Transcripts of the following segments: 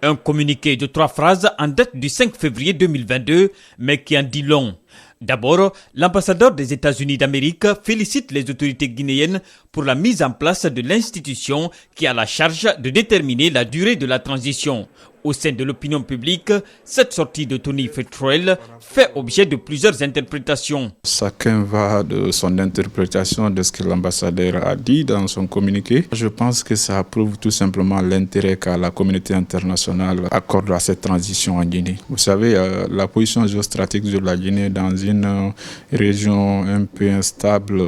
Un communiqué de 3 phrases en date du 5 février 2022, mais qui en dit long. D'abord, l'ambassadeur des États-Unis d'Amérique félicite les autorités guinéennes pour la mise en place de l'institution qui a la charge de déterminer la durée de la transition. Au sein de l'opinion publique, cette sortie de Tony Fertrell fait objet de plusieurs interprétations. Chacun va de son interprétation de ce que l'ambassadeur a dit dans son communiqué. Je pense que ça prouve tout simplement l'intérêt que la communauté internationale accorde à cette transition en Guinée. Vous savez, la position géostratégique de la Guinée dans une région un peu instable,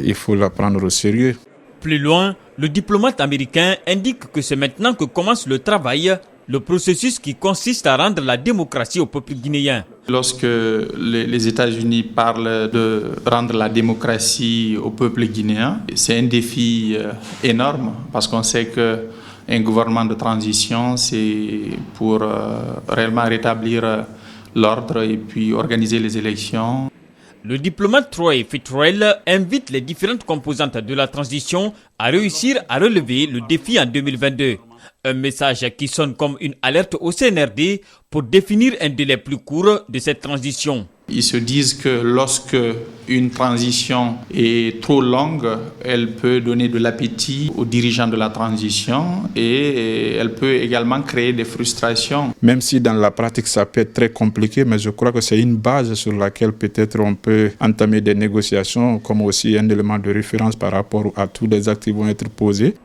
il faut la prendre au sérieux. Plus loin, le diplomate américain indique que c'est maintenant que commence le travail, le processus qui consiste à rendre la démocratie au peuple guinéen. Lorsque les États-Unis parlent de rendre la démocratie au peuple guinéen, c'est un défi énorme parce qu'on sait qu'un gouvernement de transition, c'est pour réellement rétablir l'ordre et puis organiser les élections. Le diplomate Troy Fertrell invite les différentes composantes de la transition à réussir à relever le défi en 2022. Un message qui sonne comme une alerte au CNRD pour définir un délai plus court de cette transition. Ils se disent que lorsque une transition est trop longue, elle peut donner de l'appétit aux dirigeants de la transition et elle peut également créer des frustrations. Même si dans la pratique ça peut être très compliqué, mais je crois que c'est une base sur laquelle peut-être on peut entamer des négociations comme aussi un élément de référence par rapport à tous les actes qui vont être posés.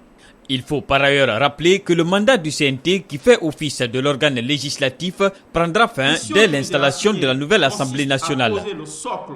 Il faut par ailleurs rappeler que le mandat du CNT, qui fait office de l'organe législatif, prendra fin dès l'installation de la nouvelle Assemblée nationale.